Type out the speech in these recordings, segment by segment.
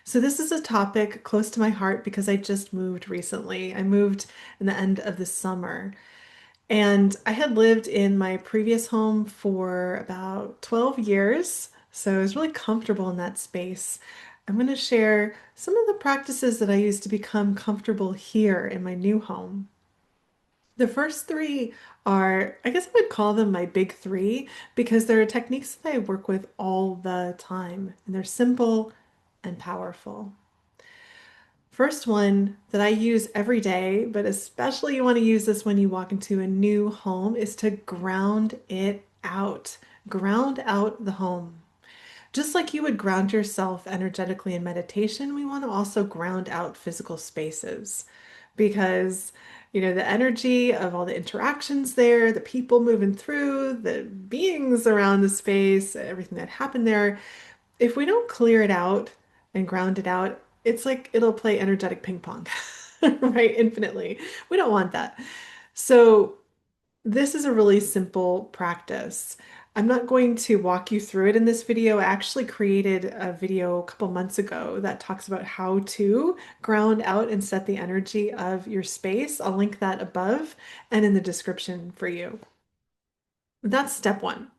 So this is a topic close to my heart because I just moved recently. I moved in the end of the summer, and I had lived in my previous home for about 12 years, so I was really comfortable in that space. I'm going to share some of the practices that I used to become comfortable here in my new home. The first three are, I guess I would call them my big three because they're techniques that I work with all the time, and they're simple and powerful. First one that I use every day, but especially you want to use this when you walk into a new home, is to ground it out. Ground out the home. Just like you would ground yourself energetically in meditation, we want to also ground out physical spaces because, the energy of all the interactions there, the people moving through, the beings around the space, everything that happened there, if we don't clear it out and ground it out, it's like it'll play energetic ping pong, right? Infinitely. We don't want that. So, this is a really simple practice. I'm not going to walk you through it in this video. I actually created a video a couple months ago that talks about how to ground out and set the energy of your space. I'll link that above and in the description for you. That's step one.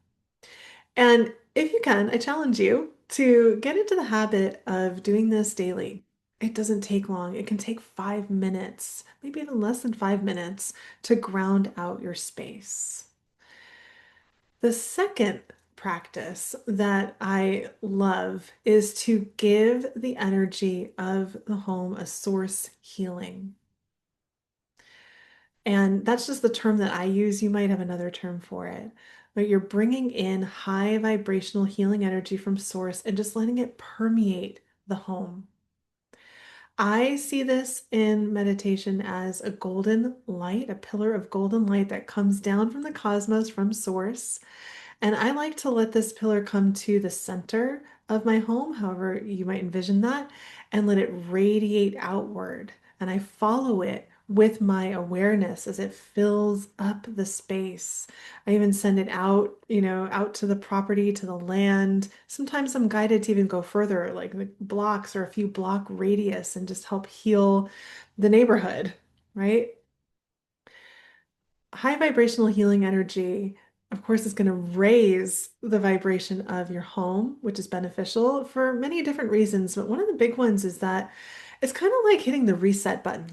And if you can, I challenge you to get into the habit of doing this daily. It doesn't take long. It can take 5 minutes, maybe even less than 5 minutes, to ground out your space. The second practice that I love is to give the energy of the home a source healing. And that's just the term that I use. You might have another term for it. But you're bringing in high vibrational healing energy from source and just letting it permeate the home. I see this in meditation as a golden light, a pillar of golden light that comes down from the cosmos, from source. And I like to let this pillar come to the center of my home, however you might envision that, and let it radiate outward. And I follow it with my awareness as it fills up the space. I even send it out, out to the property, to the land. Sometimes I'm guided to even go further, like the blocks or a few block radius, and just help heal the neighborhood, right? High vibrational healing energy, of course, is going to raise the vibration of your home, which is beneficial for many different reasons. But one of the big ones is that it's kind of like hitting the reset button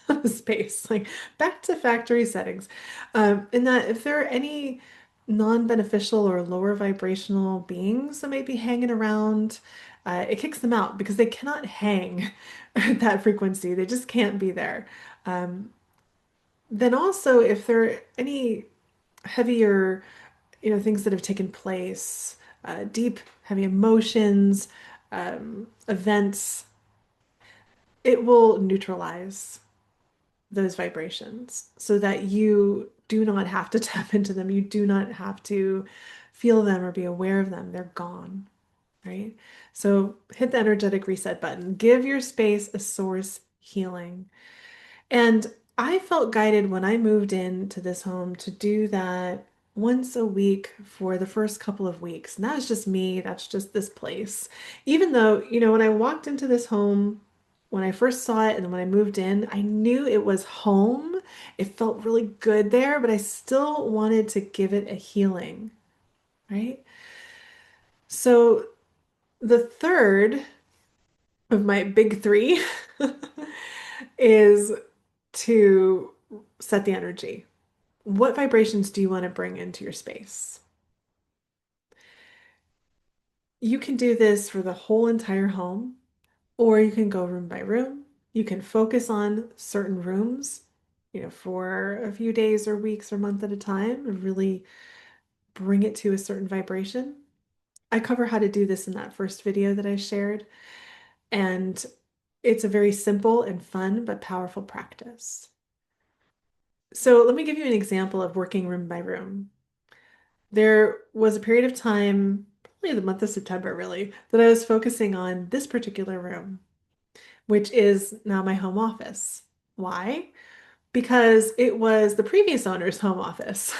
of the space, like back to factory settings. In that, if there are any non-beneficial or lower vibrational beings that might be hanging around, it kicks them out because they cannot hang at that frequency. They just can't be there. Um, then also, if there are any heavier, things that have taken place, deep, heavy emotions, events, it will neutralize those vibrations so that you do not have to tap into them. You do not have to feel them or be aware of them. They're gone, right? So hit the energetic reset button. Give your space a source healing. And I felt guided when I moved into this home to do that once a week for the first couple of weeks. And that's just me, that's just this place. Even though, when I walked into this home, when I first saw it and then when I moved in, I knew it was home. It felt really good there, but I still wanted to give it a healing, right? So the third of my big three is to set the energy. What vibrations do you want to bring into your space? You can do this for the whole entire home, or you can go room by room. You can focus on certain rooms, for a few days or weeks or month at a time and really bring it to a certain vibration. I cover how to do this in that first video that I shared, and it's a very simple and fun but powerful practice. So let me give you an example of working room by room. There was a period of time, probably the month of September, really, that I was focusing on this particular room, which is now my home office. Why? Because it was the previous owner's home office.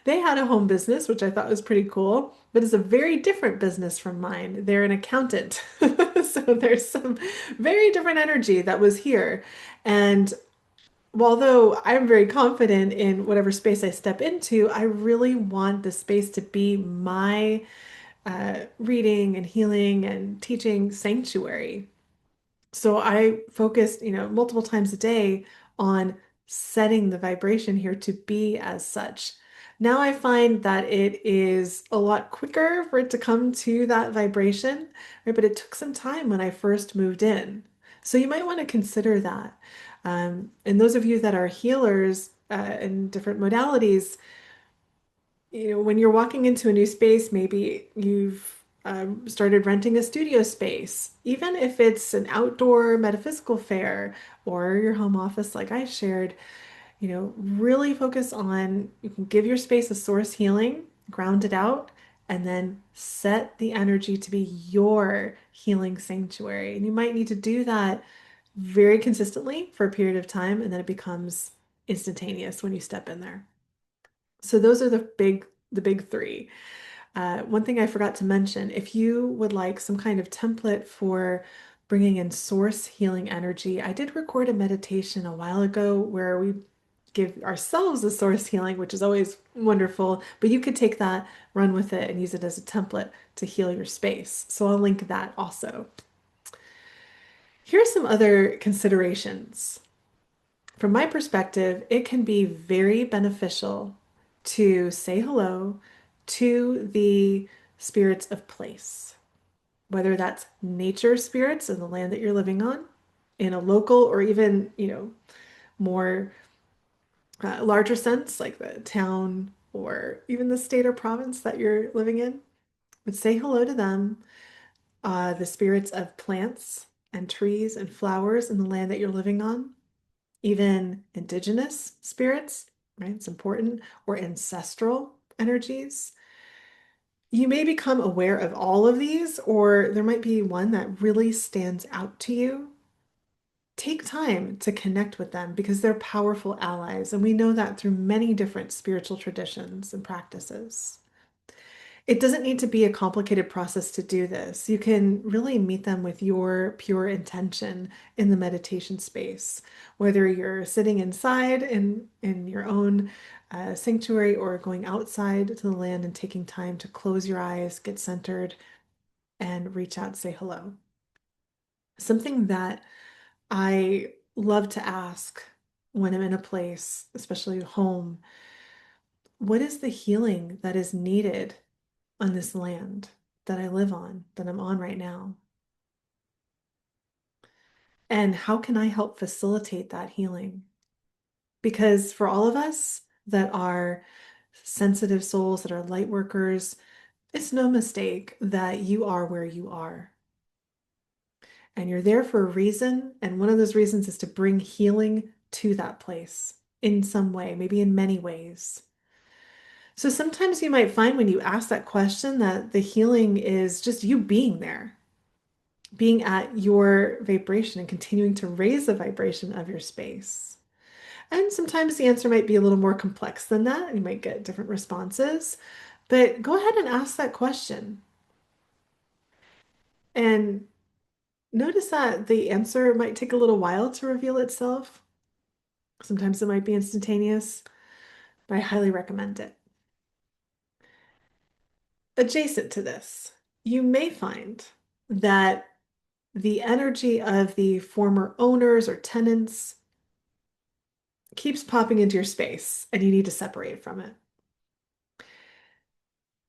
They had a home business, which I thought was pretty cool, but it's a very different business from mine. They're an accountant. So there's some very different energy that was here. And although I'm very confident in whatever space I step into, I really want the space to be my reading and healing and teaching sanctuary. So I focused, multiple times a day on setting the vibration here to be as such. Now I find that it is a lot quicker for it to come to that vibration, right? But it took some time when I first moved in. So you might want to consider that. And those of you that are healers in different modalities, when you're walking into a new space, maybe you've started renting a studio space, even if it's an outdoor metaphysical fair or your home office, like I shared, really focus on you can give your space a source healing, ground it out, and then set the energy to be your healing sanctuary. And you might need to do that very consistently for a period of time, and then it becomes instantaneous when you step in there. So those are the big three. One thing I forgot to mention, if you would like some kind of template for bringing in source healing energy, I did record a meditation a while ago where we give ourselves a source healing, which is always wonderful, but you could take that, run with it, and use it as a template to heal your space. So I'll link that also. Here are some other considerations. From my perspective, it can be very beneficial to say hello to the spirits of place, whether that's nature spirits in the land that you're living on, in a local or even, more larger sense, like the town or even the state or province that you're living in. But say hello to them, the spirits of plants and trees and flowers in the land that you're living on, even indigenous spirits, right? It's important, or ancestral energies. You may become aware of all of these, or there might be one that really stands out to you. Take time to connect with them because they're powerful allies, and we know that through many different spiritual traditions and practices. It doesn't need to be a complicated process to do this. You can really meet them with your pure intention in the meditation space, whether you're sitting inside in your own sanctuary or going outside to the land and taking time to close your eyes, get centered, and reach out, say hello. Something that I love to ask when I'm in a place, especially home, what is the healing that is needed on this land that I live on, that I'm on right now? And how can I help facilitate that healing? Because for all of us that are sensitive souls, that are light workers, it's no mistake that you are where you are. And you're there for a reason. And one of those reasons is to bring healing to that place in some way, maybe in many ways. So sometimes you might find when you ask that question that the healing is just you being there, being at your vibration and continuing to raise the vibration of your space. And sometimes the answer might be a little more complex than that. You might get different responses, but go ahead and ask that question. And notice that the answer might take a little while to reveal itself. Sometimes it might be instantaneous, but I highly recommend it. Adjacent to this, you may find that the energy of the former owners or tenants keeps popping into your space and you need to separate from it.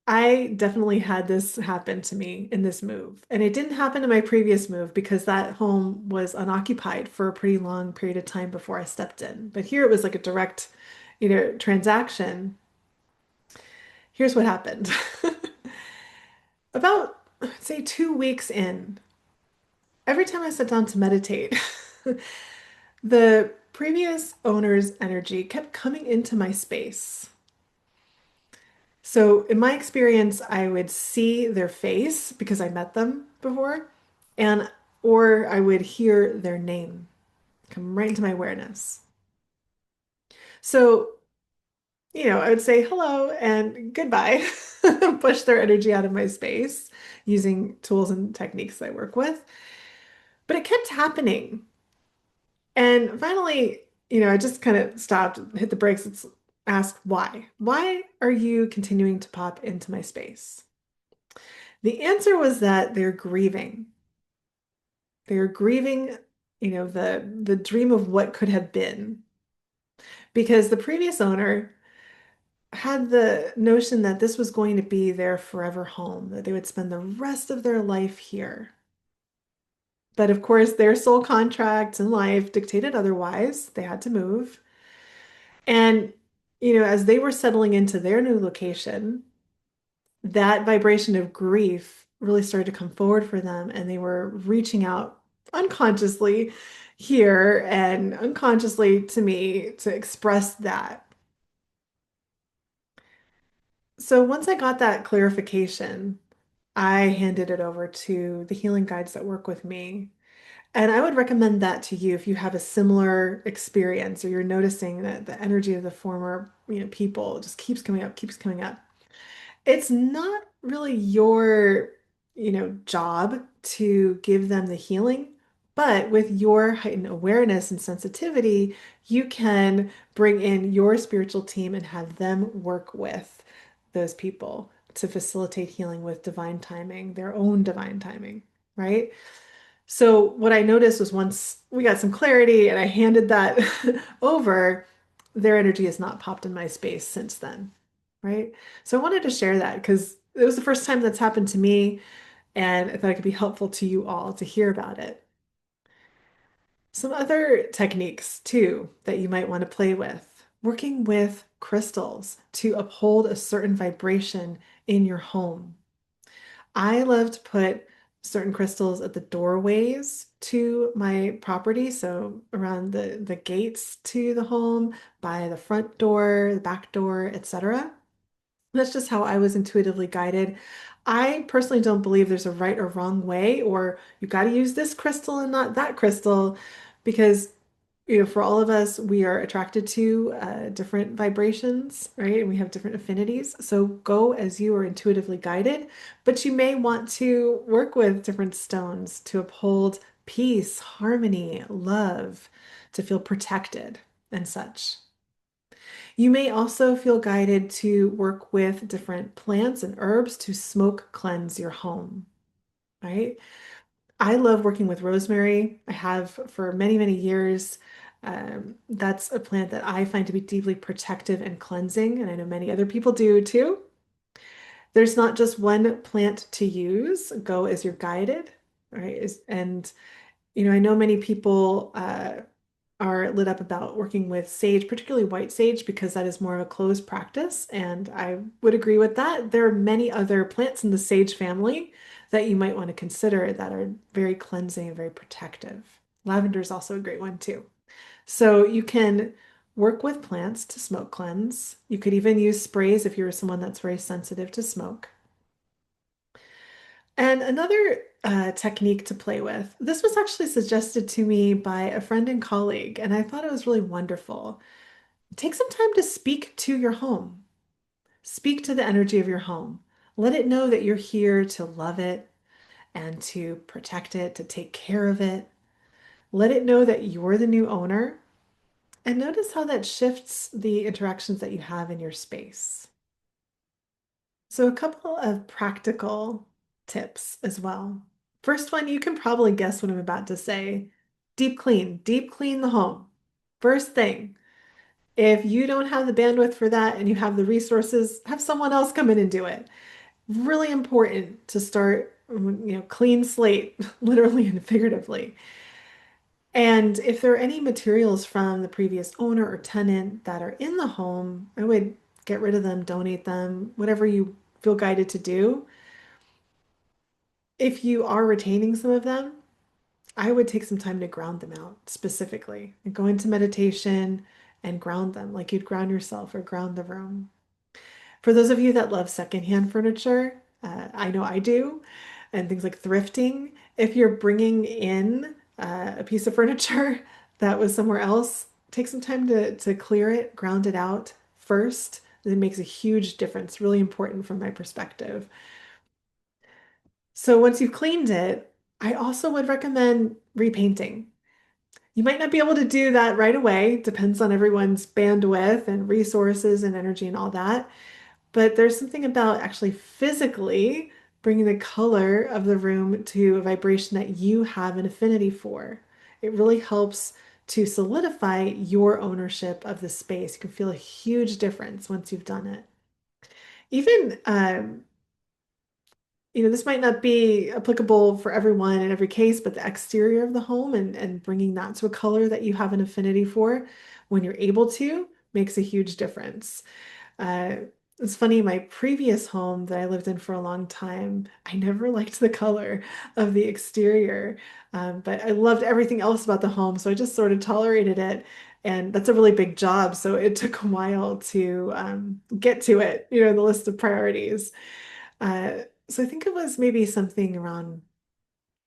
I definitely had this happen to me in this move. And it didn't happen in my previous move because that home was unoccupied for a pretty long period of time before I stepped in. But here it was like a direct, transaction. Here's what happened. About, say, 2 weeks in, every time I sat down to meditate, the previous owner's energy kept coming into my space. So, in my experience, I would see their face because I met them before, and or I would hear their name come right into my awareness. So, I would say hello and goodbye, push their energy out of my space using tools and techniques I work with. But it kept happening. And finally, I just kind of stopped, hit the brakes, and asked why. Why are you continuing to pop into my space? The answer was that they're grieving. They're grieving, the dream of what could have been. Because the previous owner had the notion that this was going to be their forever home, that they would spend the rest of their life here. But of course, their soul contracts and life dictated otherwise. They had to move. And, as they were settling into their new location, that vibration of grief really started to come forward for them. And they were reaching out unconsciously here and unconsciously to me to express that. So once I got that clarification, I handed it over to the healing guides that work with me. And I would recommend that to you if you have a similar experience or you're noticing that the energy of the former, people just keeps coming up, keeps coming up. It's not really your, job to give them the healing, but with your heightened awareness and sensitivity, you can bring in your spiritual team and have them work with those people to facilitate healing with divine timing, their own divine timing, right? So what I noticed was once we got some clarity and I handed that over, their energy has not popped in my space since then, right? So I wanted to share that because it was the first time that's happened to me, and I thought it could be helpful to you all to hear about it. Some other techniques too that you might want to play with, working with crystals to uphold a certain vibration in your home. I love to put certain crystals at the doorways to my property, so around the gates to the home, by the front door, the back door, etc. That's just how I was intuitively guided. I personally don't believe there's a right or wrong way, or you got to use this crystal and not that crystal, because for all of us, we are attracted to different vibrations, right? And we have different affinities. So go as you are intuitively guided, but you may want to work with different stones to uphold peace, harmony, love, to feel protected and such. You may also feel guided to work with different plants and herbs to smoke cleanse your home, right? I love working with rosemary. I have for many, many years. That's a plant that I find to be deeply protective and cleansing, and I know many other people do too. There's not just one plant to use. Go as you're guided, right? And I know many people are lit up about working with sage, particularly white sage, because that is more of a closed practice. And I would agree with that. There are many other plants in the sage family that you might want to consider that are very cleansing and very protective. Lavender is also a great one too. So you can work with plants to smoke cleanse. You could even use sprays if you're someone that's very sensitive to smoke. And another technique to play with, this was actually suggested to me by a friend and colleague, and I thought it was really wonderful. Take some time to speak to your home. Speak to the energy of your home. Let it know that you're here to love it and to protect it, to take care of it. Let it know that you're the new owner. And notice how that shifts the interactions that you have in your space. So, a couple of practical tips as well. First one, you can probably guess what I'm about to say. Deep clean the home. First thing, if you don't have the bandwidth for that and you have the resources, have someone else come in and do it. Really important to start, clean slate, literally and figuratively. And if there are any materials from the previous owner or tenant that are in the home, I would get rid of them, donate them, whatever you feel guided to do. If you are retaining some of them, I would take some time to ground them out specifically and go into meditation and ground them like you'd ground yourself or ground the room. For those of you that love secondhand furniture, I know I do, and things like thrifting, if you're bringing in a piece of furniture that was somewhere else, take some time to clear it, ground it out, first, it makes a huge difference, really important from my perspective. So once you've cleaned it, I also would recommend repainting. You might not be able to do that right away, depends on everyone's bandwidth and resources and energy and all that. But there's something about actually physically bringing the color of the room to a vibration that you have an affinity for. It really helps to solidify your ownership of the space. You can feel a huge difference once you've done it. Even, this might not be applicable for everyone in every case, but the exterior of the home and bringing that to a color that you have an affinity for when you're able to makes a huge difference. Uh, it's funny, my previous home that I lived in for a long time, I never liked the color of the exterior, but I loved everything else about the home, so I just sort of tolerated it. And that's a really big job, so it took a while to get to it, the list of priorities. So I think it was maybe something around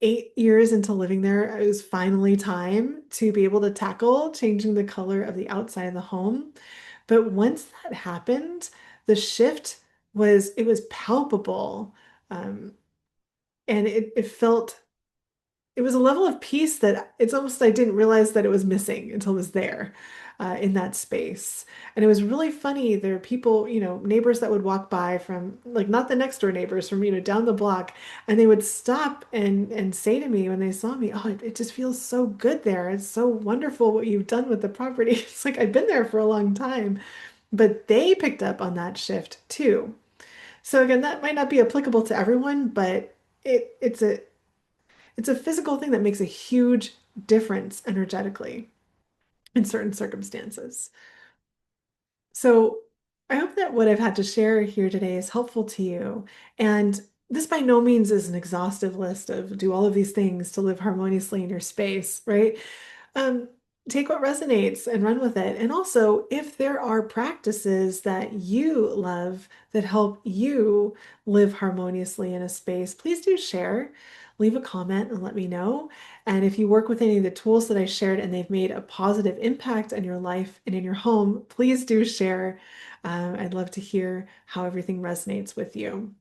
8 years into living there, it was finally time to be able to tackle changing the color of the outside of the home. But once that happened, the shift was palpable. Um, and it felt, it was a level of peace that it's almost I didn't realize that it was missing until it was there in that space. And it was really funny. There are people, neighbors that would walk by from like not the next door neighbors from, down the block, and they would stop and say to me when they saw me, "Oh, it just feels so good there. It's so wonderful what you've done with the property." It's like I've been there for a long time, but they picked up on that shift too. So again, that might not be applicable to everyone, but it's a physical thing that makes a huge difference energetically in certain circumstances. So I hope that what I've had to share here today is helpful to you. And this by no means is an exhaustive list of do all of these things to live harmoniously in your space, right? um, Take what resonates and run with it. And also, if there are practices that you love that help you live harmoniously in a space, please do share. Leave a comment and let me know. And if you work with any of the tools that I shared and they've made a positive impact in your life and in your home, please do share. I'd love to hear how everything resonates with you.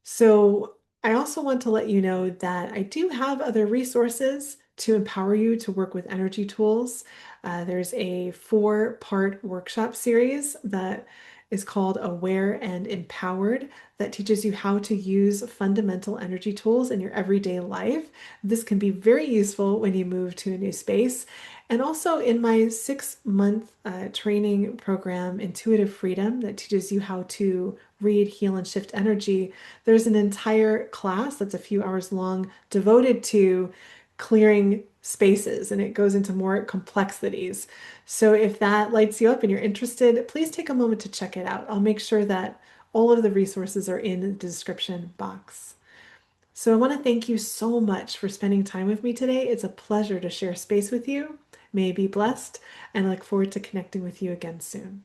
So I also want to let you know that I do have other resources to empower you to work with energy tools. There's a 4-part workshop series that is called Aware and Empowered that teaches you how to use fundamental energy tools in your everyday life. This can be very useful when you move to a new space. And also in my 6-month training program, Intuitive Freedom, that teaches you how to read, heal, and shift energy, there's an entire class that's a few hours long devoted to clearing spaces, and it goes into more complexities. So if that lights you up and you're interested, please take a moment to check it out. I'll make sure that all of the resources are in the description box. So I want to thank you so much for spending time with me today. It's a pleasure to share space with you. May you be blessed, and I look forward to connecting with you again soon.